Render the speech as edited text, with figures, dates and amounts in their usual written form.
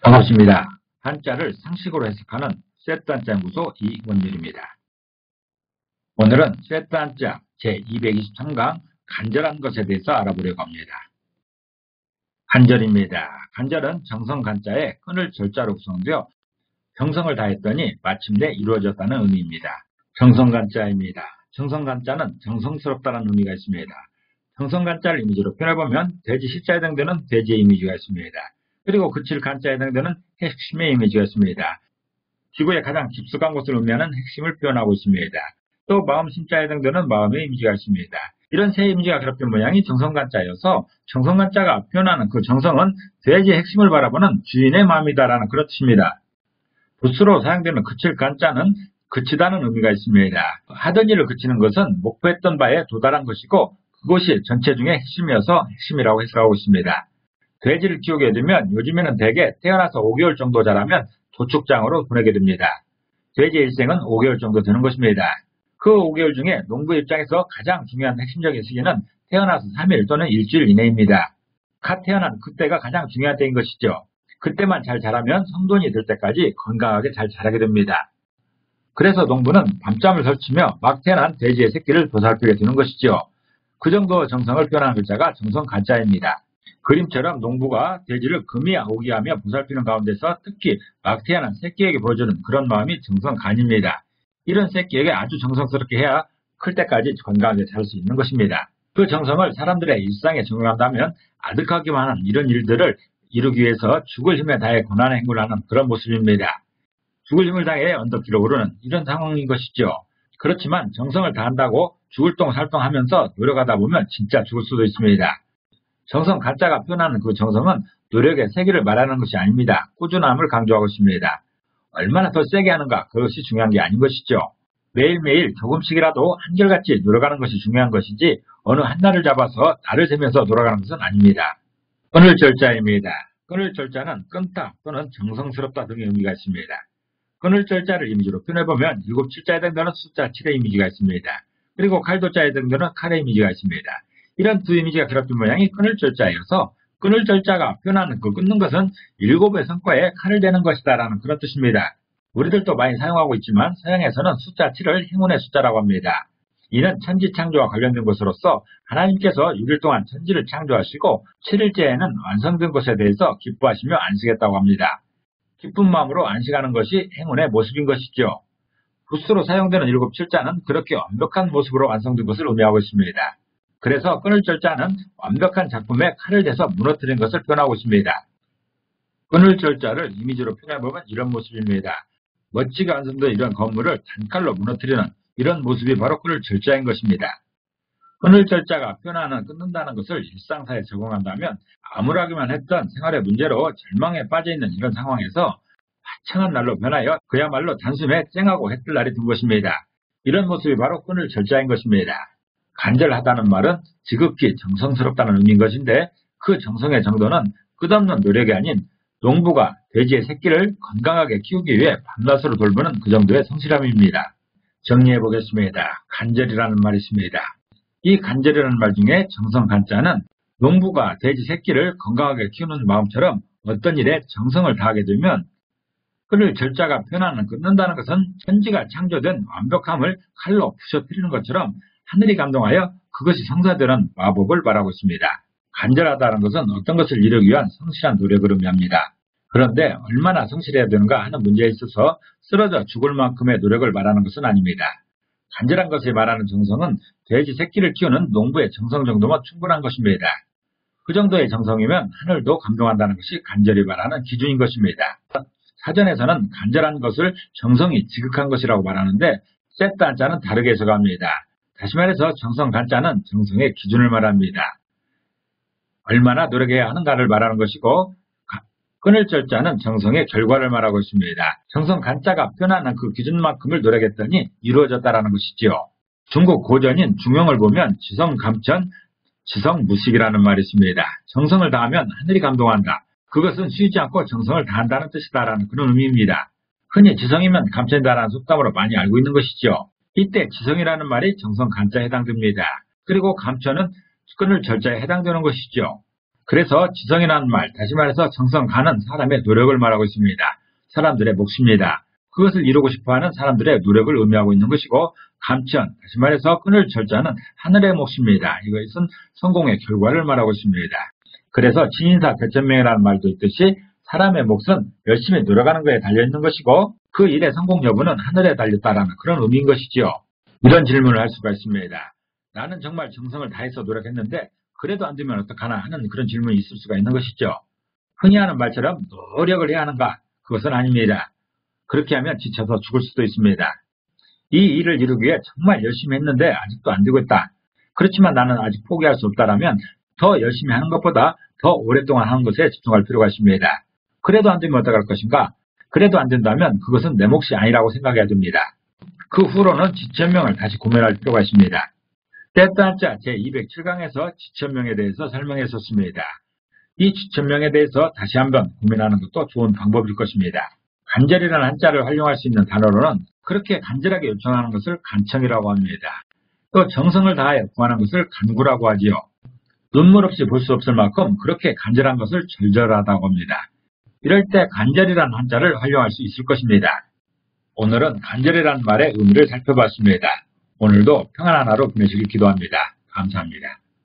반갑습니다. 한자를 상식으로 해석하는 셋단자 연구소 이원율입니다. 오늘은 셋단자 제223강 간절한 것에 대해서 알아보려고 합니다. 간절입니다. 간절은 정성간자에 끈을 절자로 구성되어 정성을 다했더니 마침내 이루어졌다는 의미입니다. 정성간자입니다. 정성간자는 정성스럽다는 의미가 있습니다. 정성간자를 이미지로 표현해보면 돼지 시자에 해당되는 돼지의 이미지가 있습니다. 그리고 그칠 간자에 해당되는 핵심의 이미지가 있습니다. 지구의 가장 깊숙한 곳을 의미하는 핵심을 표현하고 있습니다. 또 마음 심자에 해당되는 마음의 이미지가 있습니다. 이런 세 이미지가 결합된 모양이 정성간자여서 정성간자가 표현하는 그 정성은 돼지의 핵심을 바라보는 주인의 마음이다라는 그런 뜻입니다. 붓으로 사용되는 그칠 간자는 그치다는 의미가 있습니다. 하던 일을 그치는 것은 목표했던 바에 도달한 것이고 그것이 전체 중에 핵심이어서 핵심이라고 해석하고 있습니다. 돼지를 키우게 되면 요즘에는 대개 태어나서 5개월 정도 자라면 도축장으로 보내게 됩니다. 돼지의 일생은 5개월 정도 되는 것입니다. 그 5개월 중에 농부의 입장에서 가장 중요한 핵심적인 시기는 태어나서 3일 또는 일주일 이내입니다. 갓 태어난 그때가 가장 중요한 때인 것이죠. 그때만 잘 자라면 성돈이 될 때까지 건강하게 잘 자라게 됩니다. 그래서 농부는 밤잠을 설치며 막 태어난 돼지의 새끼를 보살피게 되는 것이죠. 그 정도 정성을 표현하는 글자가 정성간자입니다. 그림처럼 농부가 돼지를 금이야 오기하며 보살피는 가운데서 특히 막 태어난 새끼에게 보여주는 그런 마음이 정성간입니다. 이런 새끼에게 아주 정성스럽게 해야 클 때까지 건강하게 자랄 수 있는 것입니다. 그 정성을 사람들의 일상에 적용한다면 아득하기만 한 이런 일들을 이루기 위해서 죽을 힘에 다해 고난의 행군을 하는 그런 모습입니다. 죽을 힘을 다해 언덕길을 오르는 이런 상황인 것이죠. 그렇지만 정성을 다한다고 죽을 똥 살똥하면서 노력하다 보면 진짜 죽을 수도 있습니다. 정성 간자가 표현하는 그 정성은 노력의 세기를 말하는 것이 아닙니다. 꾸준함을 강조하고 있습니다. 얼마나 더 세게 하는가 그것이 중요한 게 아닌 것이죠. 매일매일 조금씩이라도 한결같이 노력하는 것이 중요한 것이지 어느 한 날을 잡아서 달을 세면서 돌아가는 것은 아닙니다. 끊을 절자입니다. 끊을 절자는 끊다 또는 정성스럽다 등의 의미가 있습니다. 끊을 절자를 이미지로 표현해보면 7, 7자에 해당되는 숫자 7의 이미지가 있습니다. 그리고 칼도자에 해당되는 칼의 이미지가 있습니다. 이런 두 이미지가 결합된 모양이 끊을 절자여서 끊을 절자가 표현하는 그 끊는 것은 7의 성과에 칼을 대는 것이다 라는 그런 뜻입니다. 우리들도 많이 사용하고 있지만 서양에서는 숫자 7을 행운의 숫자라고 합니다. 이는 천지창조와 관련된 것으로서 하나님께서 6일 동안 천지를 창조하시고 7일째에는 완성된 것에 대해서 기뻐하시며 안식했다고 합니다. 기쁜 마음으로 안식하는 것이 행운의 모습인 것이죠. 붓으로 사용되는 7, 7자는 그렇게 완벽한 모습으로 완성된 것을 의미하고 있습니다. 그래서 끊을 절자는 완벽한 작품에 칼을 대서 무너뜨린 것을 표현하고 있습니다. 끊을 절자를 이미지로 표현해보면 이런 모습입니다. 멋지게 완성된 이런 건물을 단칼로 무너뜨리는 이런 모습이 바로 끊을 절자인 것입니다. 끊을 절자가 표현하는 끊는다는 것을 일상사에 적용한다면 암울하기만 했던 생활의 문제로 절망에 빠져있는 이런 상황에서 화창한 날로 변하여 그야말로 단숨에 쨍하고 해뜰 날이 된 것입니다. 이런 모습이 바로 끊을 절자인 것입니다. 간절하다는 말은 지극히 정성스럽다는 의미인 것인데 그 정성의 정도는 끝없는 노력이 아닌 농부가 돼지의 새끼를 건강하게 키우기 위해 밤낮으로 돌보는 그 정도의 성실함입니다. 정리해 보겠습니다. 간절이라는 말이 있습니다. 이 간절이라는 말 중에 정성간자는 농부가 돼지 새끼를 건강하게 키우는 마음처럼 어떤 일에 정성을 다하게 되면 끊을 절자가 표현하는 끊는다는 것은 천지가 창조된 완벽함을 칼로 부셔뜨리는 것처럼 하늘이 감동하여 그것이 성사되는 마법을 말하고 있습니다. 간절하다는 것은 어떤 것을 이루기 위한 성실한 노력을 의미합니다. 그런데 얼마나 성실해야 되는가 하는 문제에 있어서 쓰러져 죽을 만큼의 노력을 말하는 것은 아닙니다. 간절한 것을 말하는 정성은 돼지 새끼를 키우는 농부의 정성 정도면 충분한 것입니다. 그 정도의 정성이면 하늘도 감동한다는 것이 간절히 말하는 기준인 것입니다. 사전에서는 간절한 것을 정성이 지극한 것이라고 말하는데 셋단자는 다르게 해석합니다. 다시 말해서 정성간자는 정성의 기준을 말합니다. 얼마나 노력해야 하는가를 말하는 것이고 끊을 절자는 정성의 결과를 말하고 있습니다. 정성간자가 표현하는 그 기준만큼을 노력했더니 이루어졌다는 것이지요. 중국 고전인 중용을 보면 지성감천, 지성무식이라는 말이 있습니다. 정성을 다하면 하늘이 감동한다. 그것은 쉬지 않고 정성을 다한다는 뜻이다라는 그런 의미입니다. 흔히 지성이면 감천이다라는 속담으로 많이 알고 있는 것이죠. 이때 지성이라는 말이 정성간자에 해당됩니다. 그리고 감천은 끊을 절자에 해당되는 것이죠. 그래서 지성이라는 말, 다시 말해서 정성가는 사람의 노력을 말하고 있습니다. 사람들의 몫입니다. 그것을 이루고 싶어하는 사람들의 노력을 의미하고 있는 것이고, 감천, 다시 말해서 끈을 절자는 하늘의 몫입니다. 이것은 성공의 결과를 말하고 있습니다. 그래서 진인사 대천명이라는 말도 있듯이 사람의 몫은 열심히 노력하는 것에 달려있는 것이고 그 일의 성공 여부는 하늘에 달렸다라는 그런 의미인 것이지요. 이런 질문을 할 수가 있습니다. 나는 정말 정성을 다해서 노력했는데 그래도 안 되면 어떡하나 하는 그런 질문이 있을 수가 있는 것이죠. 흔히 하는 말처럼 노력을 해야 하는가? 그것은 아닙니다. 그렇게 하면 지쳐서 죽을 수도 있습니다. 이 일을 이루기 위해 정말 열심히 했는데 아직도 안 되고 있다. 그렇지만 나는 아직 포기할 수 없다라면 더 열심히 하는 것보다 더 오랫동안 하는 것에 집중할 필요가 있습니다. 그래도 안 되면 어떡할 것인가? 그래도 안 된다면 그것은 내 몫이 아니라고 생각해야 됩니다. 그 후로는 지천명을 다시 고민할 필요가 있습니다. 때따자 제207강에서 지천명에 대해서 설명했었습니다. 이 지천명에 대해서 다시 한번 고민하는 것도 좋은 방법일 것입니다. 간절이라는 한자를 활용할 수 있는 단어로는 그렇게 간절하게 요청하는 것을 간청이라고 합니다. 또 정성을 다하여 구하는 것을 간구라고 하지요. 눈물 없이 볼 수 없을 만큼 그렇게 간절한 것을 절절하다고 합니다. 이럴 때 간절이라는 한자를 활용할 수 있을 것입니다. 오늘은 간절이라는 말의 의미를 살펴봤습니다. 오늘도 평안한 하루 보내시길 기도합니다. 감사합니다.